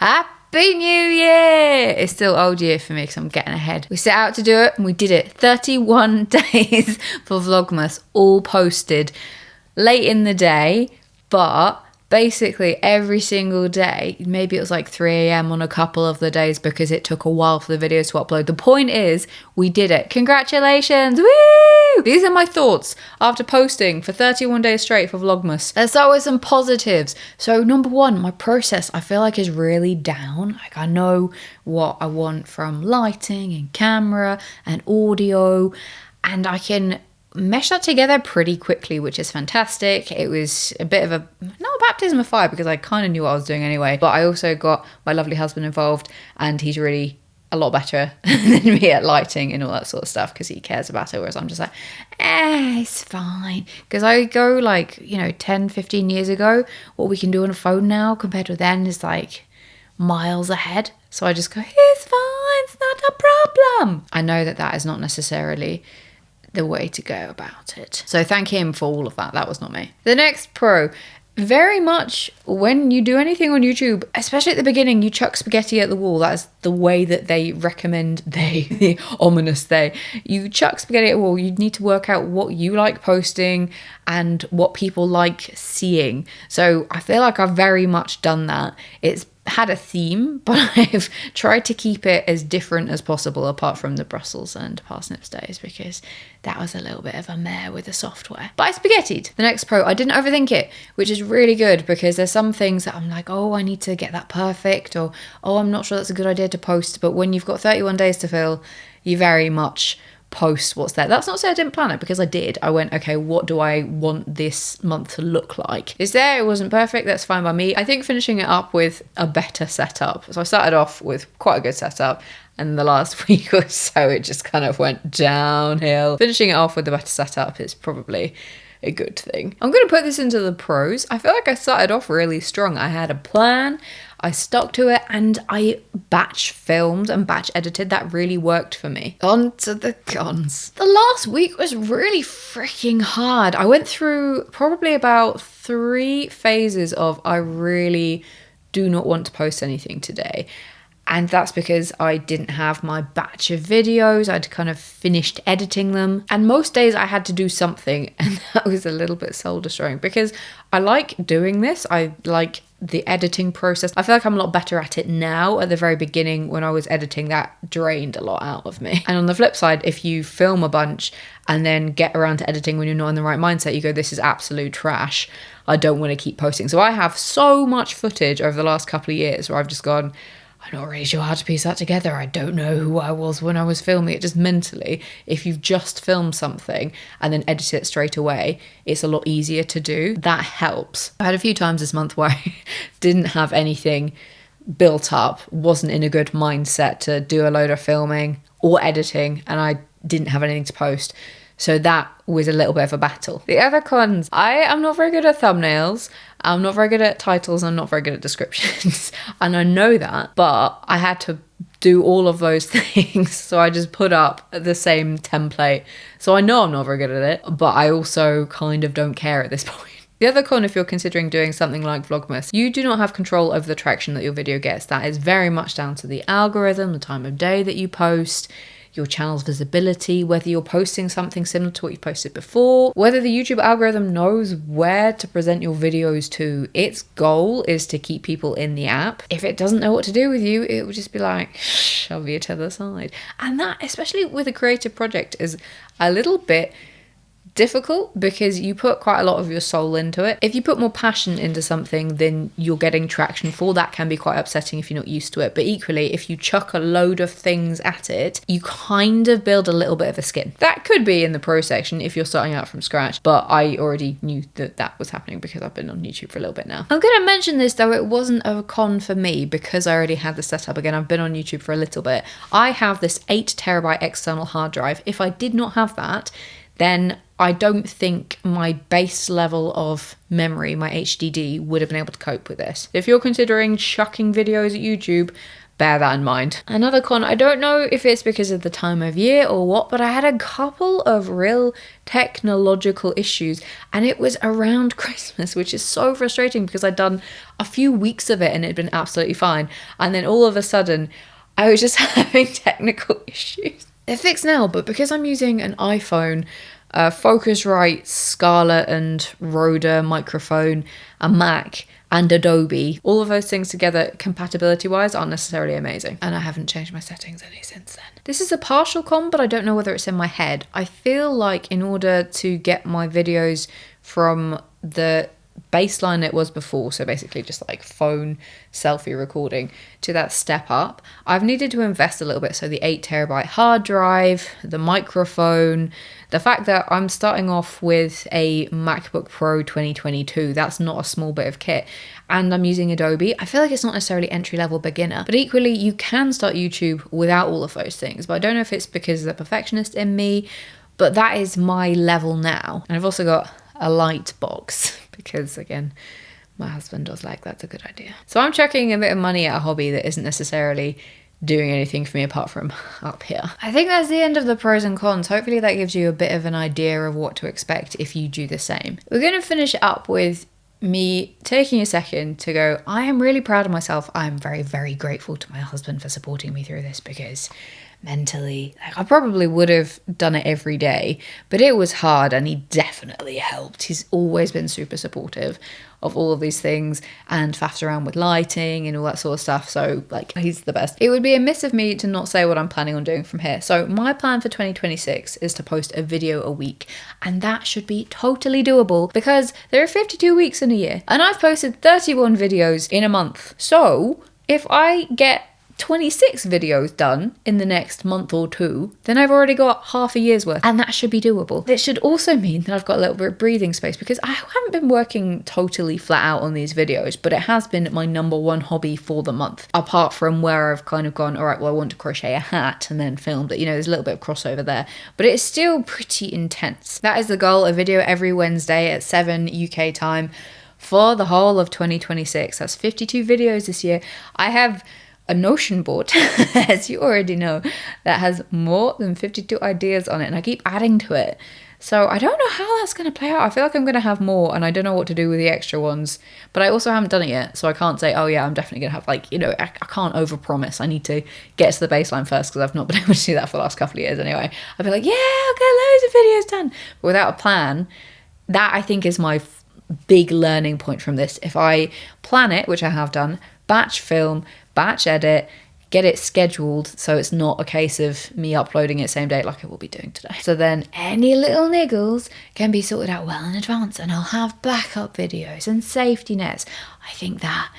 Happy New Year! It's still old year for me because I'm getting ahead. We set out to do it and we did it. 31 days for Vlogmas, all posted late in the day, but basically every single day. Maybe it was like 3 a.m. on a couple of the days because it took a while for the videos to upload. The point is, we did it. Congratulations! Woo! These are my thoughts after posting for 31 days straight for Vlogmas. Let's start with some positives. So number one, my process I feel like is really down. Like I know what I want from lighting and camera and audio, and I can mesh that together pretty quickly, which is fantastic. It was a bit of a, not a baptism of fire because I kind of knew what I was doing anyway, but I also got my lovely husband involved and he's really a lot better than me at lighting and all that sort of stuff because he cares about it, whereas I'm just like, it's fine. Because I go like, 10, 15 years ago, what we can do on a phone now compared to then is like miles ahead. So I just go, it's fine, it's not a problem. I know that that is not necessarily the way to go about it. So thank him for all of that. That was not me. The next pro, very much when you do anything on YouTube, especially at the beginning, you chuck spaghetti at the wall. That is the way that they recommend, the ominous they. You chuck spaghetti at the wall. You need to work out what you like posting and what people like seeing. So I feel like I've very much done that. It's had a theme, but I've tried to keep it as different as possible apart from the Brussels and parsnips days because that was a little bit of a mare with the software. But I spaghettied. The next pro, I didn't overthink it, which is really good because there's some things that I'm like, oh, I need to get that perfect, or oh, I'm not sure that's a good idea to post. But when you've got 31 days to fill, you very much post what's there. That's not to say I didn't plan it because I did. I went, okay, what do I want this month to look like? It's there, it wasn't perfect, that's fine by me. I think finishing it up with a better setup. So I started off with quite a good setup and the last week or so it just kind of went downhill. Finishing it off with a better setup is probably a good thing. I'm going to put this into the pros. I feel like I started off really strong. I had a plan, I stuck to it, and I batch filmed and batch edited. That really worked for me. On to the cons. The last week was really freaking hard. I went through probably about 3 phases of I really do not want to post anything today. And that's because I didn't have my batch of videos. I'd kind of finished editing them. And most days I had to do something. And that was a little bit soul destroying because I like doing this. I like the editing process. I feel like I'm a lot better at it now. At the very beginning when I was editing, that drained a lot out of me. And on the flip side, if you film a bunch and then get around to editing when you're not in the right mindset, you go, this is absolute trash. I don't want to keep posting. So I have so much footage over the last couple of years where I've just gone, I'm not really sure how to piece that together. I don't know who I was when I was filming it. Just mentally, if you've just filmed something and then edit it straight away, it's a lot easier to do. That helps. I had a few times this month where I didn't have anything built up, wasn't in a good mindset to do a load of filming or editing, and I didn't have anything to post. So that was a little bit of a battle. The other cons, I am not very good at thumbnails. I'm not very good at titles. I'm not very good at descriptions. And I know that, but I had to do all of those things. So I just put up the same template. So I know I'm not very good at it, but I also kind of don't care at this point. The other con, if you're considering doing something like Vlogmas, you do not have control over the traction that your video gets. That is very much down to the algorithm, the time of day that you post, your channel's visibility, whether you're posting something similar to what you've posted before, whether the YouTube algorithm knows where to present your videos to. Its goal is to keep people in the app. If it doesn't know what to do with you, it will just be like, shove you to the side. And that, especially with a creative project, is a little bit difficult because you put quite a lot of your soul into it. If you put more passion into something than you're getting traction for, that can be quite upsetting if you're not used to it. But equally, if you chuck a load of things at it, you kind of build a little bit of a skin. That could be in the pro section if you're starting out from scratch, but I already knew that that was happening because I've been on YouTube for a little bit now. I'm going to mention this though, it wasn't a con for me because I already had the setup. Again, I've been on YouTube for a little bit. I have this 8TB external hard drive. If I did not have that, then I don't think my base level of memory, my HDD, would have been able to cope with this. If you're considering chucking videos at YouTube, bear that in mind. Another con, I don't know if it's because of the time of year or what, but I had a couple of real technological issues, and it was around Christmas, which is so frustrating because I'd done a few weeks of it and it'd been absolutely fine. And then all of a sudden, I was just having technical issues. They're fixed now, but because I'm using an iPhone, Focusrite, Scarlett and Rode microphone, a Mac, and Adobe, all of those things together, compatibility-wise, aren't necessarily amazing. And I haven't changed my settings any since then. This is a partial con, but I don't know whether it's in my head. I feel like in order to get my videos from the baseline it was before, so basically just like phone selfie recording, to that step up, I've needed to invest a little bit. So the 8TB hard drive, the microphone, the fact that I'm starting off with a MacBook Pro 2022, that's not a small bit of kit, and I'm using Adobe. I feel like it's not necessarily entry-level beginner, but equally you can start YouTube without all of those things. But I don't know if it's because of the perfectionist in me, but that is my level now. And I've also got a light box because, again, my husband was like, that's a good idea. So I'm chucking a bit of money at a hobby that isn't necessarily doing anything for me apart from up here. I think that's the end of the pros and cons. Hopefully that gives you a bit of an idea of what to expect if you do the same. We're going to finish up with me taking a second to go, I am really proud of myself. I'm very, very grateful to my husband for supporting me through this, because mentally, like, I probably would have done it every day, but it was hard, and he definitely helped. He's always been super supportive of all of these things and faffed around with lighting and all that sort of stuff. So like, he's the best. It would be amiss of me to not say what I'm planning on doing from here. So my plan for 2026 is to post a video a week, and that should be totally doable because there are 52 weeks in a year and I've posted 31 videos in a month. So if I get 26 videos done in the next month or two, then I've already got half a year's worth, and that should be doable. It should also mean that I've got a little bit of breathing space, because I haven't been working totally flat out on these videos, but it has been my number one hobby for the month, apart from where I've kind of gone, all right, well, I want to crochet a hat and then filmed it. You know, there's a little bit of crossover there, but it's still pretty intense. That is the goal, a video every Wednesday at 7 UK time for the whole of 2026. That's 52 videos this year. I have a Notion board, as you already know, that has more than 52 ideas on it, and I keep adding to it. So I don't know how that's going to play out. I feel like I'm going to have more, and I don't know what to do with the extra ones, but I also haven't done it yet, so I can't say, oh yeah, I'm definitely going to have, like, you know, I can't overpromise. I need to get to the baseline first, because I've not been able to do that for the last couple of years anyway. I'll be like, yeah, I'll get loads of videos done, but without a plan. That, I think, is my big learning point from this. If I plan it, which I have done, batch film, batch edit, get it scheduled so it's not a case of me uploading it same day like I will be doing today. So then any little niggles can be sorted out well in advance, and I'll have backup videos and safety nets. I think that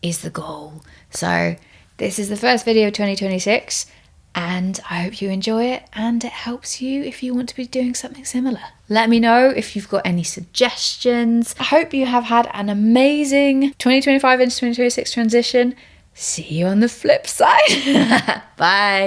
is the goal. So this is the first video of 2026, and I hope you enjoy it and it helps you if you want to be doing something similar. Let me know if you've got any suggestions. I hope you have had an amazing 2025 into 2026 transition. See you on the flip side. Bye.